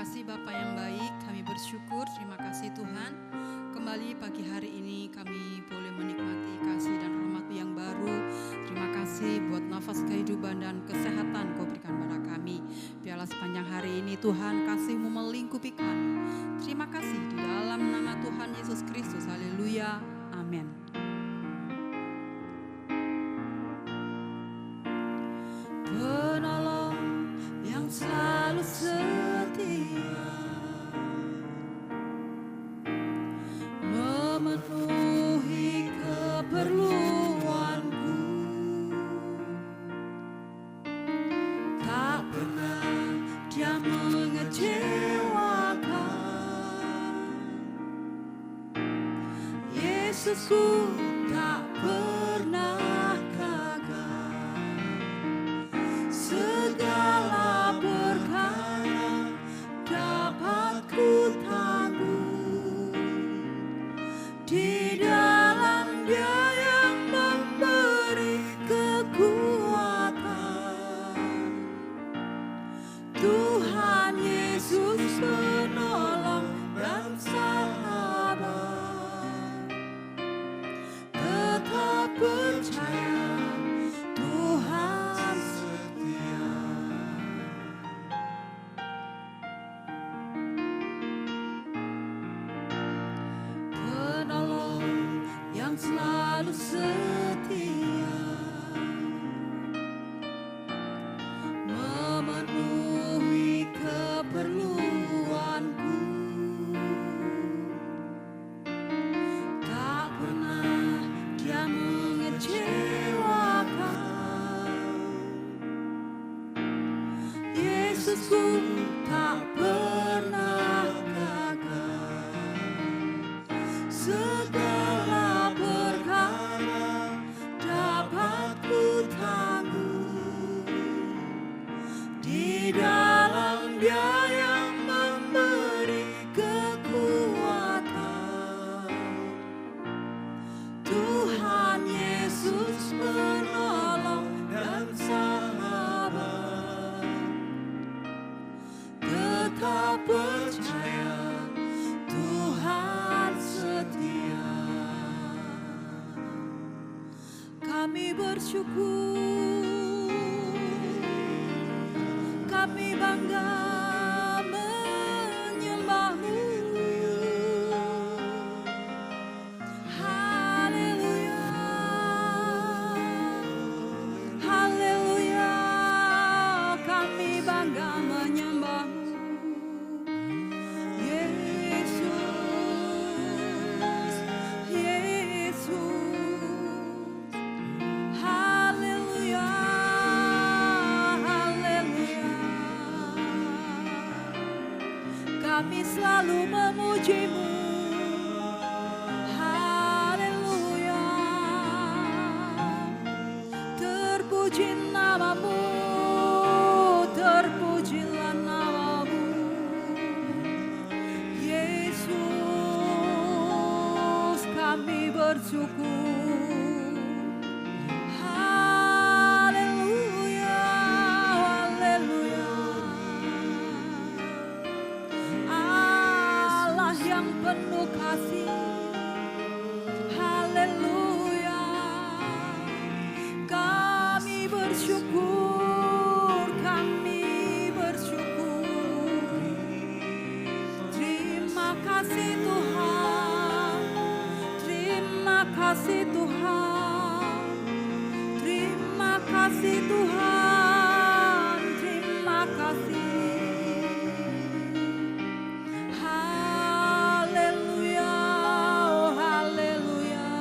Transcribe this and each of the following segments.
kasih Bapa yang baik, kami bersyukur, terima kasih Tuhan. Kembali pagi hari ini kami boleh menikmati kasih dan rahmat yang baru. Terima kasih buat nafas kehidupan dan kesehatan Kau berikan pada kami. Biarlah sepanjang hari ini Tuhan kasih-Mu melingkupi kami. Terima kasih di dalam nama Tuhan Yesus Kristus. Haleluya. Amin. Penolong yang selalu setia, memenuhi keperluanku, tak pernah Dia mengecewakan. Yesusku tak pernah gagal. Segala perkara dapat ku tanggung di dalam Dia yang memberi kekuatan. Tuhan Yesus penolong dan sahabat, tetap percaya Tuhan setia. Penolong yang selalu setia, memenuhi keperluanku, tak pernah Dia mengecewakan. Yesusku tak pernah gagal. Segala perkara dapat ku tanggung di dalam Dia yang memberi kekuatan. Tuhan Yesus penolong dan sahabat, tetap percaya Tuhan setia. Kami bersyukur, kami bangga menyembah-Mu. Haleluya, haleluya, kami bangga menyembah-Mu. Yesus, Yesus, haleluya, haleluya. Kami selalu memuji-Mu. Haleluya, terpuji nama-Mu, terpujilah nama-Mu. Yesus, kami bersyukur. Haleluya, haleluya. Allah yang penuh kasih. Haleluya, kami bersyukur, kami bersyukur. Terima kasih Tuhan, terima kasih Tuhan, terima kasih Tuhan, terima kasih. Haleluya, oh haleluya.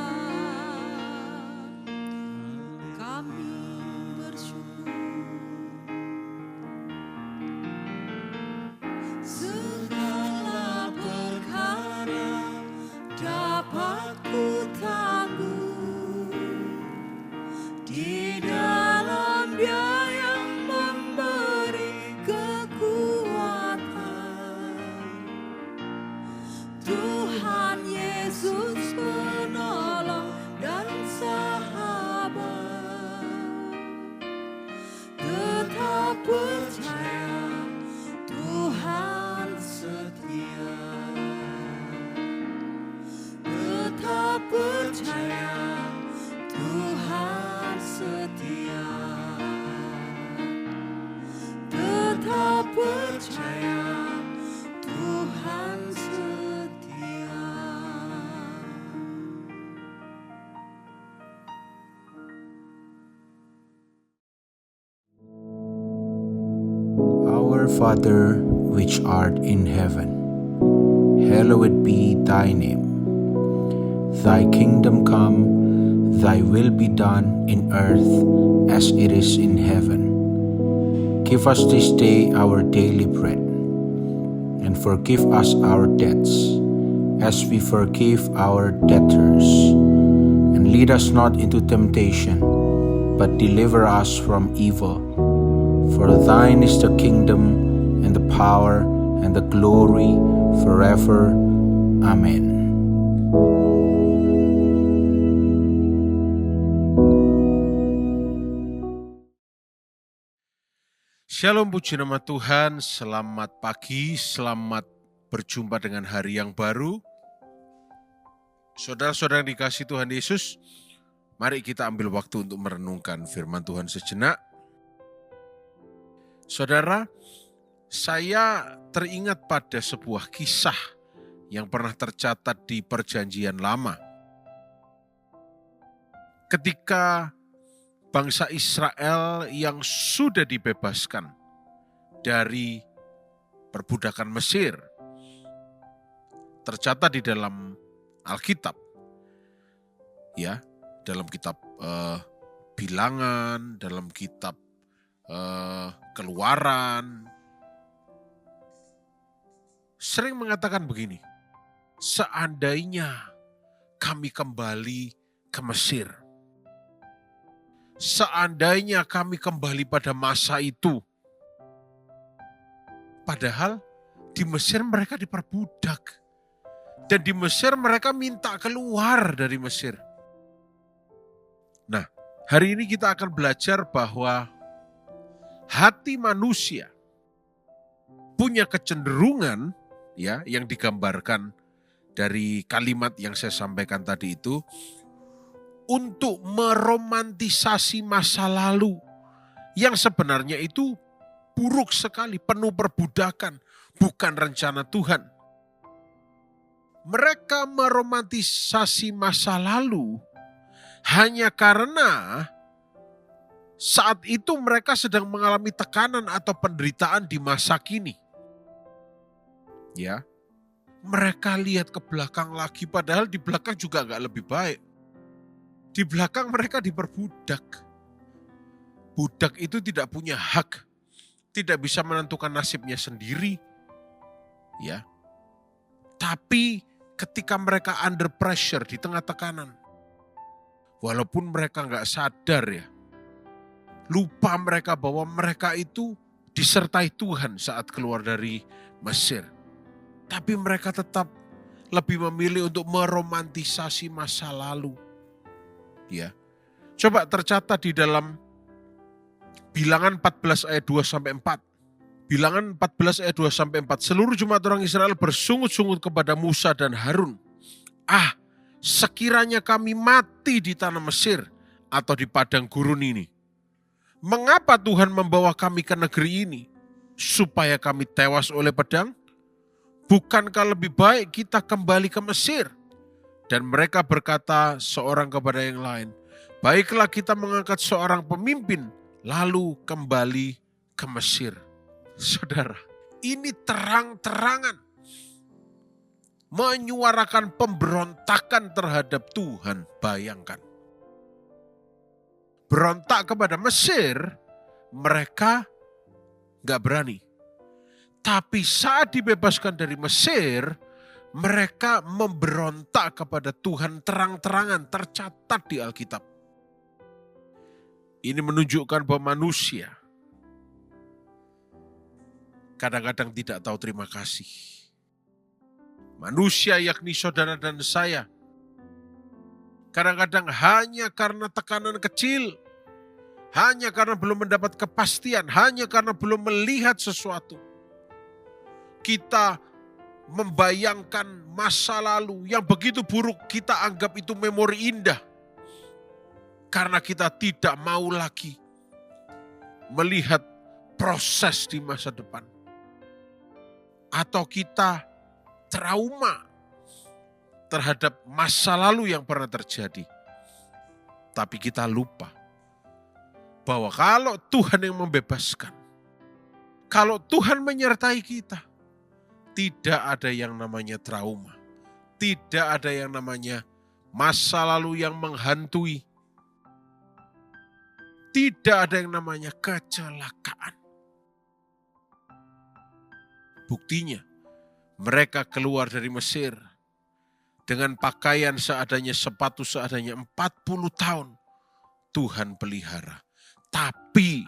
Kami bersyukur. Segala perkara dapat ku tanggung di dalam percaya Tuhan setia. Our Father, which art in heaven, hallowed be thy name. Thy kingdom come, thy will be done in earth as it is in heaven. Give us this day our daily bread, and forgive us our debts, as we forgive our debtors. And lead us not into temptation, but deliver us from evil. For thine is the kingdom, and the power, and the glory, forever. Amen. Shalom, puji nama Tuhan, selamat pagi, selamat berjumpa dengan hari yang baru. Saudara-saudara yang dikasihi Tuhan Yesus, mari kita ambil waktu untuk merenungkan firman Tuhan sejenak. Saudara, saya teringat pada sebuah kisah yang pernah tercatat di Perjanjian Lama. Ketika bangsa Israel yang sudah dibebaskan dari perbudakan Mesir, tercatat di dalam Alkitab, ya, dalam kitab Bilangan, dalam kitab Keluaran, sering mengatakan begini, seandainya kami kembali ke Mesir, seandainya kami kembali pada masa itu. Padahal di Mesir mereka diperbudak. Dan di Mesir mereka minta keluar dari Mesir. Nah, hari ini kita akan belajar bahwa hati manusia punya kecenderungan, ya, yang digambarkan dari kalimat yang saya sampaikan tadi itu, untuk meromantisasi masa lalu yang sebenarnya itu buruk sekali, penuh perbudakan, bukan rencana Tuhan. Mereka meromantisasi masa lalu hanya karena saat itu mereka sedang mengalami tekanan atau penderitaan di masa kini. Ya, mereka lihat ke belakang lagi, padahal di belakang juga gak lebih baik. Di belakang mereka diperbudak. Budak itu tidak punya hak, tidak bisa menentukan nasibnya sendiri. Ya. Tapi ketika mereka under pressure, di tengah tekanan, walaupun mereka gak sadar ya, lupa mereka bahwa mereka itu disertai Tuhan saat keluar dari Mesir. Tapi mereka tetap lebih memilih untuk meromantisasi masa lalu. Ya. Coba tercatat di dalam Bilangan 14 ayat 2-4. Bilangan 14 ayat 2-4. Seluruh jemaat orang Israel bersungut-sungut kepada Musa dan Harun. Sekiranya kami mati di tanah Mesir atau di padang gurun ini. Mengapa Tuhan membawa kami ke negeri ini? Supaya kami tewas oleh pedang? Bukankah lebih baik kita kembali ke Mesir? Dan mereka berkata seorang kepada yang lain, baiklah kita mengangkat seorang pemimpin, lalu kembali ke Mesir. Saudara, ini terang-terangan menyuarakan pemberontakan terhadap Tuhan. Bayangkan. Berontak kepada Mesir, mereka gak berani. Tapi saat dibebaskan dari Mesir, mereka memberontak kepada Tuhan terang-terangan, tercatat di Alkitab. Ini menunjukkan bahwa manusia kadang-kadang tidak tahu terima kasih. Manusia yakni saudara dan saya, kadang-kadang hanya karena tekanan kecil, hanya karena belum mendapat kepastian, hanya karena belum melihat sesuatu, kita membayangkan masa lalu yang begitu buruk, kita anggap itu memori indah. Karena kita tidak mau lagi melihat proses di masa depan. atau kita trauma terhadap masa lalu yang pernah terjadi. Tapi kita lupa bahwa kalau Tuhan yang membebaskan, kalau Tuhan menyertai kita, tidak ada yang namanya trauma. Tidak ada yang namanya masa lalu yang menghantui. Tidak ada yang namanya kecelakaan. Buktinya, mereka keluar dari Mesir dengan pakaian seadanya, sepatu seadanya, 40 tahun Tuhan pelihara. Tapi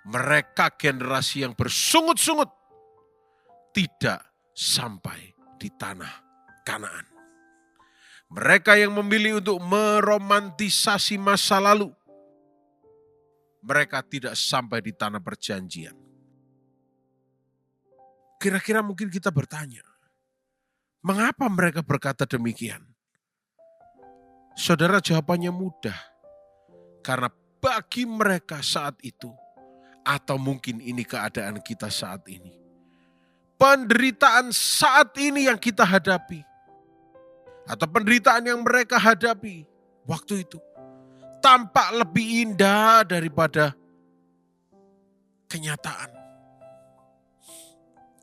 mereka generasi yang bersungut-sungut tidak sampai di tanah Kanaan. Mereka yang memilih untuk meromantisasi masa lalu, mereka tidak sampai di tanah perjanjian. Kira-kira mungkin kita bertanya, mengapa mereka berkata demikian? Saudara, jawabannya mudah. Karena bagi mereka saat itu, atau mungkin ini keadaan kita saat ini, penderitaan saat ini yang kita hadapi, atau penderitaan yang mereka hadapi waktu itu, tampak lebih indah daripada kenyataan.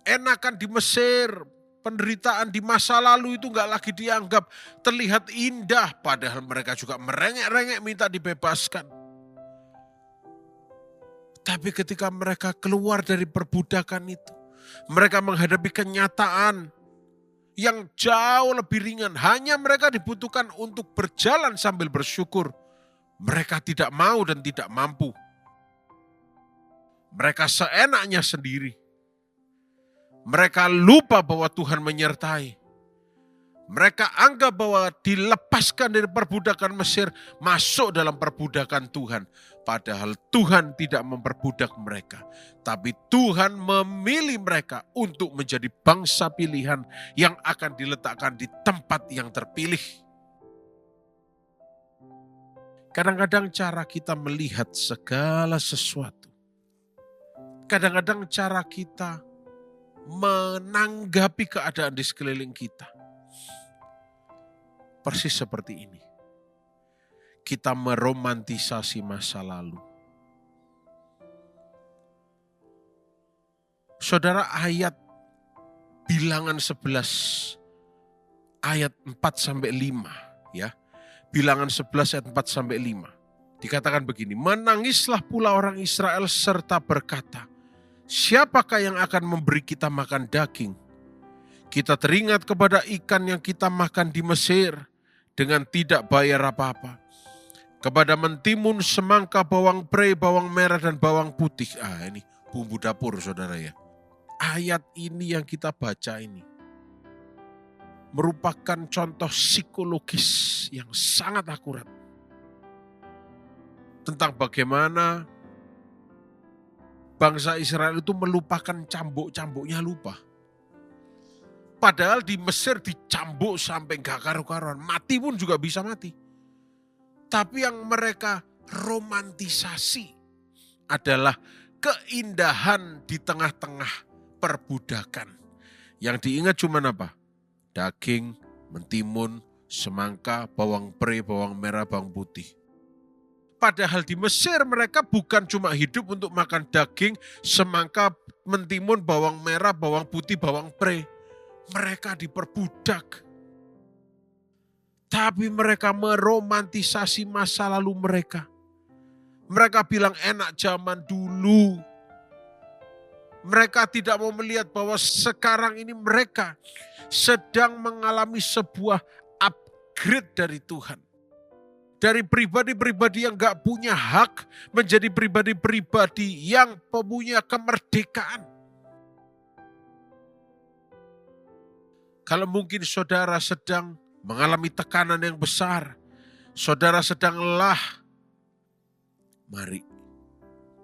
Enakan di Mesir, penderitaan di masa lalu itu gak lagi dianggap terlihat indah, padahal mereka juga merengek-rengek minta dibebaskan. Tapi ketika mereka keluar dari perbudakan itu, mereka menghadapi kenyataan yang jauh lebih ringan. Hanya mereka dibutuhkan untuk berjalan sambil bersyukur. Mereka tidak mau dan tidak mampu. Mereka seenaknya sendiri. Mereka lupa bahwa Tuhan menyertai. Mereka anggap bahwa dilepaskan dari perbudakan Mesir, masuk dalam perbudakan Tuhan. Padahal Tuhan tidak memperbudak mereka. Tapi Tuhan memilih mereka untuk menjadi bangsa pilihan yang akan diletakkan di tempat yang terpilih. Kadang-kadang cara kita melihat segala sesuatu, kadang-kadang cara kita menanggapi keadaan di sekeliling kita, persis seperti ini. Kita meromantisasi masa lalu. Saudara, ayat Bilangan 11 ayat 4-5 ya. Bilangan 11 ayat 4-5. Dikatakan begini, menangislah pula orang Israel serta berkata, siapakah yang akan memberi kita makan daging? Kita teringat kepada ikan yang kita makan di Mesir dengan tidak bayar apa-apa. Kepada mentimun, semangka, bawang prei, bawang merah, dan bawang putih. Ini bumbu dapur, saudara ya. Ayat ini yang kita baca ini merupakan contoh psikologis yang sangat akurat tentang bagaimana bangsa Israel itu melupakan cambuk-cambuknya lupa. Padahal di Mesir dicambuk sampai gak karu-karuan, mati pun juga bisa mati. Tapi yang mereka romantisasi adalah keindahan di tengah-tengah perbudakan. Yang diingat cuma apa? Daging, mentimun, semangka, bawang prei, bawang merah, bawang putih. Padahal di Mesir mereka bukan cuma hidup untuk makan daging, semangka, mentimun, bawang merah, bawang putih, bawang prei. Mereka diperbudak. Tapi mereka meromantisasi masa lalu mereka. Mereka bilang enak zaman dulu. Mereka tidak mau melihat bahwa sekarang ini mereka sedang mengalami sebuah upgrade dari Tuhan. Dari pribadi-pribadi yang gak punya hak menjadi pribadi-pribadi yang punya kemerdekaan. Kalau mungkin saudara sedang mengalami tekanan yang besar, saudara sedang lelah, mari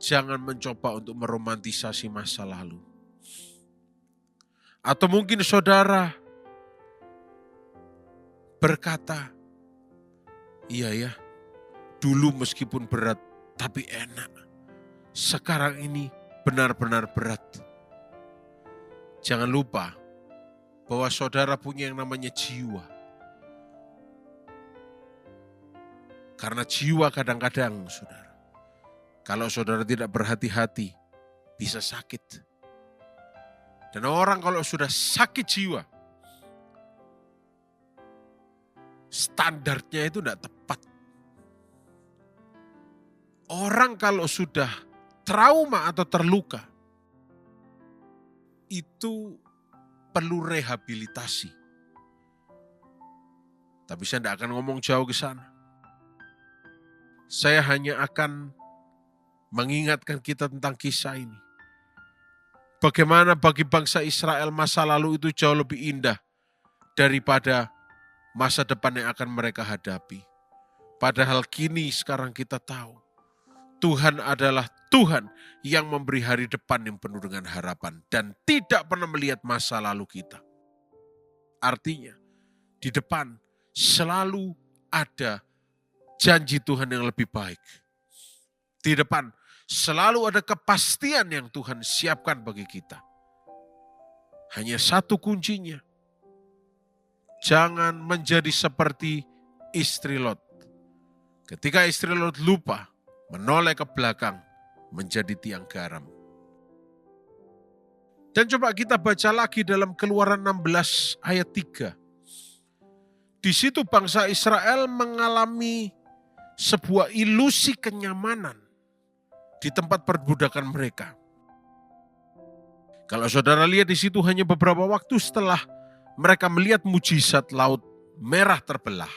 jangan mencoba untuk meromantisasi masa lalu. Atau mungkin saudara berkata, iya ya, dulu meskipun berat tapi enak. Sekarang ini benar-benar berat. Jangan lupa bahwa saudara punya yang namanya jiwa. Karena jiwa kadang-kadang, saudara, kalau saudara tidak berhati-hati, bisa sakit. Dan orang kalau sudah sakit jiwa, standarnya itu tidak tepat. Orang kalau sudah trauma atau terluka, itu perlu rehabilitasi. Tapi saya tidak akan ngomong jauh ke sana. Saya hanya akan mengingatkan kita tentang kisah ini. Bagaimana bagi bangsa Israel masa lalu itu jauh lebih indah daripada masa depan yang akan mereka hadapi. Padahal kini sekarang kita tahu, Tuhan adalah Tuhan yang memberi hari depan yang penuh dengan harapan dan tidak pernah melihat masa lalu kita. Artinya, di depan selalu ada janji Tuhan yang lebih baik. Di depan selalu ada kepastian yang Tuhan siapkan bagi kita. Hanya satu kuncinya. Jangan menjadi seperti istri Lot. Ketika istri Lot lupa, menoleh ke belakang, menjadi tiang garam. Dan coba kita baca lagi dalam Keluaran 16 ayat 3. Di situ bangsa Israel mengalami sebuah ilusi kenyamanan di tempat perbudakan mereka. Kalau saudara lihat di situ hanya beberapa waktu setelah mereka melihat mujizat Laut Merah terbelah.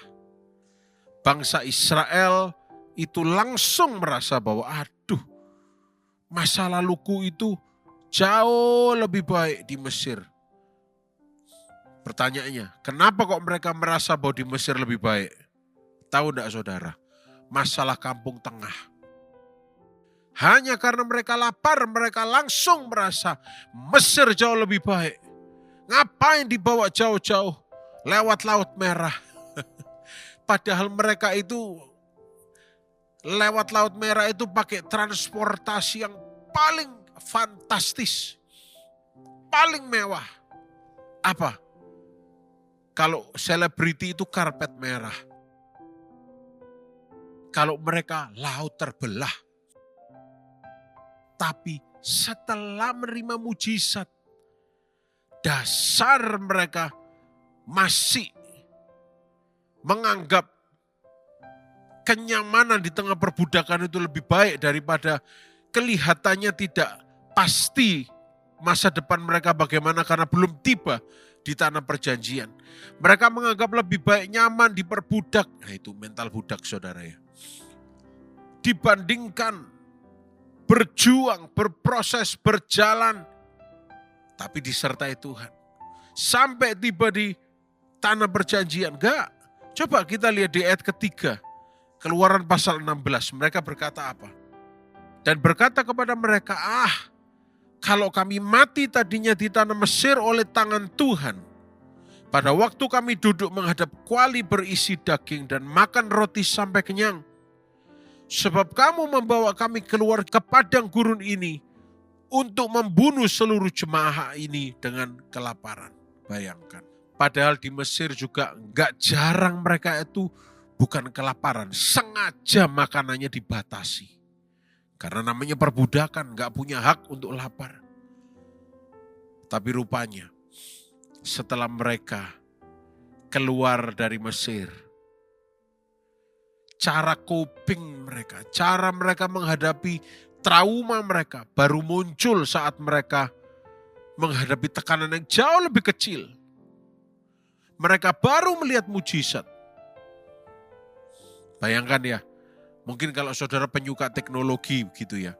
Bangsa Israel itu langsung merasa bahwa aduh, masa laluku itu jauh lebih baik di Mesir. Pertanyaannya, kenapa kok mereka merasa bahwa di Mesir lebih baik? Tahu enggak saudara? Masalah kampung tengah. Hanya karena mereka lapar, mereka langsung merasa Mesir jauh lebih baik. Ngapain dibawa jauh-jauh lewat Laut Merah? Padahal mereka itu lewat Laut Merah itu pakai transportasi yang paling fantastis, paling mewah. Apa? Kalau selebriti itu karpet merah. Kalau mereka laut terbelah. Tapi setelah menerima mujizat, dasar mereka masih menganggap kenyamanan di tengah perbudakan itu lebih baik daripada kelihatannya tidak pasti masa depan mereka bagaimana karena belum tiba di tanah perjanjian. Mereka menganggap lebih baik nyaman diperbudak. Nah itu mental budak saudara ya. Dibandingkan berjuang, berproses, berjalan. Tapi disertai Tuhan. Sampai tiba di tanah perjanjian. Enggak. Coba kita lihat di ayat ketiga. Keluaran pasal 16. Mereka berkata apa? Dan berkata kepada mereka, kalau kami mati tadinya di tanah Mesir oleh tangan Tuhan. Pada waktu kami duduk menghadap kuali berisi daging dan makan roti sampai kenyang. Sebab kamu membawa kami keluar ke padang gurun ini untuk membunuh seluruh jemaah ini dengan kelaparan. Bayangkan. Padahal di Mesir juga gak jarang mereka itu bukan kelaparan. Sengaja makanannya dibatasi. Karena namanya perbudakan, gak punya hak untuk lapar. Tapi rupanya setelah mereka keluar dari Mesir, cara coping mereka, cara mereka menghadapi trauma mereka baru muncul saat mereka menghadapi tekanan yang jauh lebih kecil. Mereka baru melihat mujizat. Bayangkan ya, mungkin kalau saudara penyuka teknologi gitu ya.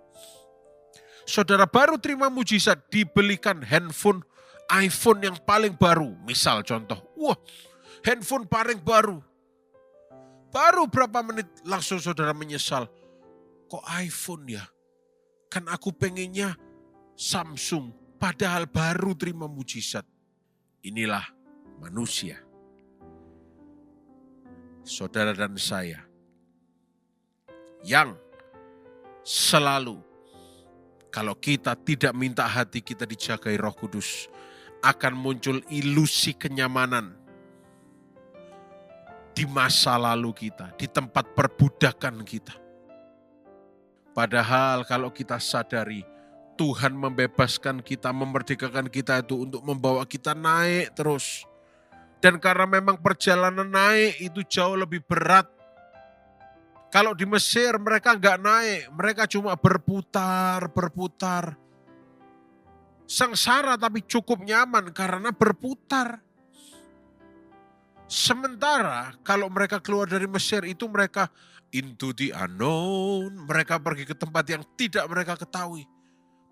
Saudara baru terima mujizat, dibelikan handphone iPhone yang paling baru. Misal contoh, handphone paling baru. Baru berapa menit langsung saudara menyesal. Kok iPhone ya? Kan aku pengennya Samsung. Padahal baru terima mujizat. Inilah manusia. Saudara dan saya. Yang selalu kalau kita tidak minta hati kita dijagai Roh Kudus, akan muncul ilusi kenyamanan di masa lalu kita, di tempat perbudakan kita. Padahal kalau kita sadari, Tuhan membebaskan kita, memerdekakan kita itu untuk membawa kita naik terus. Dan karena memang perjalanan naik itu jauh lebih berat. Kalau di Mesir mereka nggak naik, mereka cuma berputar. Sengsara tapi cukup nyaman karena berputar. Sementara kalau mereka keluar dari Mesir itu mereka into the unknown. Mereka pergi ke tempat yang tidak mereka ketahui.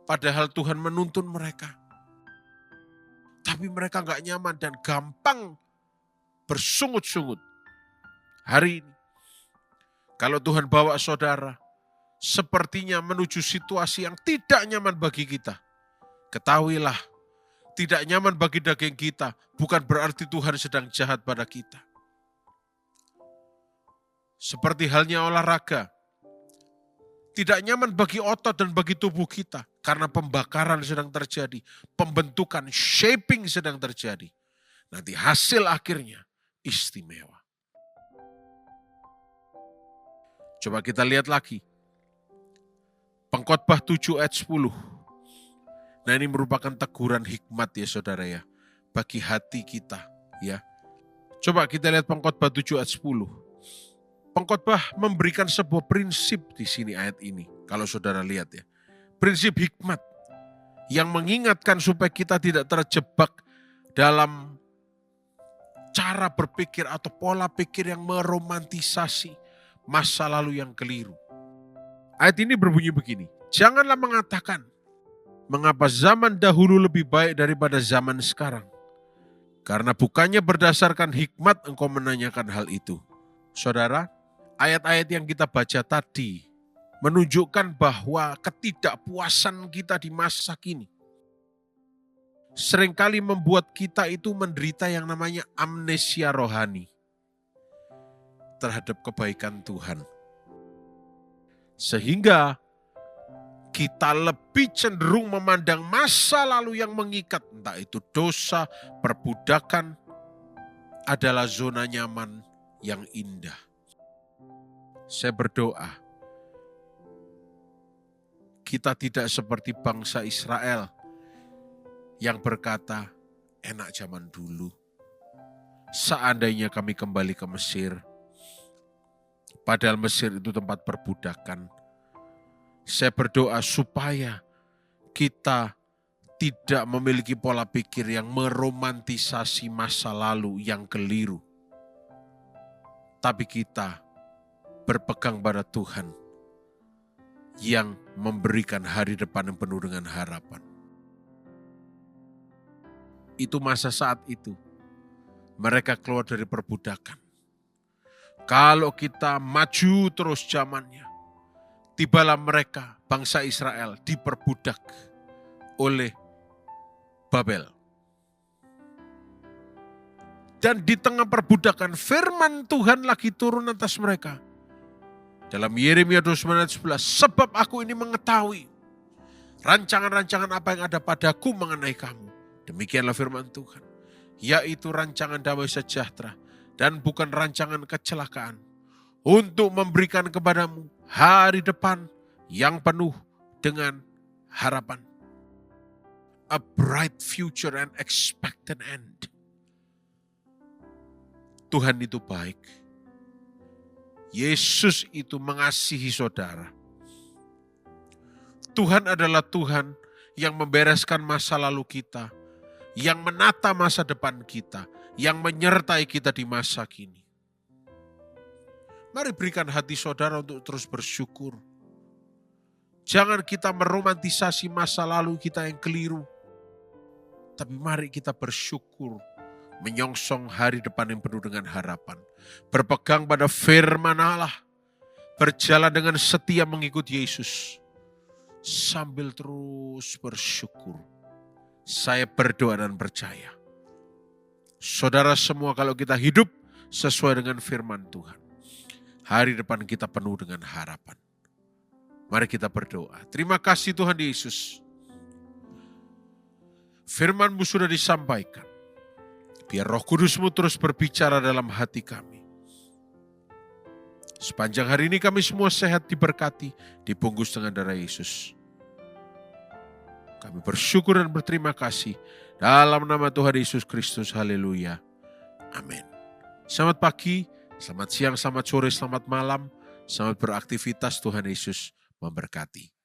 Padahal Tuhan menuntun mereka. Tapi mereka gak nyaman dan gampang bersungut-sungut. Hari ini, kalau Tuhan bawa saudara, sepertinya menuju situasi yang tidak nyaman bagi kita. Ketahuilah, tidak nyaman bagi daging kita, bukan berarti Tuhan sedang jahat pada kita. Seperti halnya olahraga, tidak nyaman bagi otot dan bagi tubuh kita, karena pembakaran sedang terjadi, pembentukan, shaping sedang terjadi. Nanti hasil akhirnya istimewa. Coba kita lihat lagi. Pengkhotbah 7 ayat 10. Nah ini merupakan teguran hikmat ya saudara ya. Bagi hati kita ya. Coba kita lihat Pengkhotbah 7 ayat 10. Pengkhotbah memberikan sebuah prinsip di sini ayat ini. Kalau saudara lihat ya. Prinsip hikmat yang mengingatkan supaya kita tidak terjebak dalam cara berpikir atau pola pikir yang meromantisasi masa lalu yang keliru. Ayat ini berbunyi begini. Janganlah mengatakan, mengapa zaman dahulu lebih baik daripada zaman sekarang. Karena bukannya berdasarkan hikmat engkau menanyakan hal itu. Saudara, ayat-ayat yang kita baca tadi menunjukkan bahwa ketidakpuasan kita di masa kini seringkali membuat kita itu menderita yang namanya amnesia rohani terhadap kebaikan Tuhan. Sehingga kita lebih cenderung memandang masa lalu yang mengikat, entah itu dosa, perbudakan, adalah zona nyaman yang indah. Saya berdoa, kita tidak seperti bangsa Israel yang berkata, enak zaman dulu. Seandainya kami kembali ke Mesir, padahal Mesir itu tempat perbudakan. Saya berdoa supaya kita tidak memiliki pola pikir yang meromantisasi masa lalu yang keliru. Tapi kita berpegang pada Tuhan yang memberikan hari depan yang penuh dengan harapan. Itu masa saat itu mereka keluar dari perbudakan. Kalau kita maju terus zamannya, tibalah mereka, bangsa Israel, diperbudak oleh Babel. Dan di tengah perbudakan, firman Tuhan lagi turun atas mereka. Dalam Yeremia 29 ayat 11, sebab aku ini mengetahui rancangan-rancangan apa yang ada padaku mengenai kamu. Demikianlah firman Tuhan, yaitu rancangan damai sejahtera dan bukan rancangan kecelakaan, untuk memberikan kepadamu hari depan yang penuh dengan harapan. A bright future and expected end. Tuhan itu baik. Yesus itu mengasihi saudara. Tuhan adalah Tuhan yang membereskan masa lalu kita, yang menata masa depan kita, yang menyertai kita di masa kini. Mari berikan hati saudara untuk terus bersyukur. Jangan kita meromantisasi masa lalu kita yang keliru. Tapi mari kita bersyukur, menyongsong hari depan yang penuh dengan harapan. Berpegang pada firman Allah, berjalan dengan setia mengikut Yesus. Sambil terus bersyukur. Saya berdoa dan percaya. Saudara semua, kalau kita hidup sesuai dengan firman Tuhan, hari depan kita penuh dengan harapan. Mari kita berdoa. Terima kasih Tuhan Yesus. Firman-Mu sudah disampaikan. Biar Roh Kudus-Mu terus berbicara dalam hati kami. Sepanjang hari ini kami semua sehat, diberkati, dibungkus dengan darah Yesus. Kami bersyukur dan berterima kasih dalam nama Tuhan Yesus Kristus. Haleluya. Amin. Selamat pagi, selamat siang, selamat sore, selamat malam. Selamat beraktivitas. Tuhan Yesus memberkati.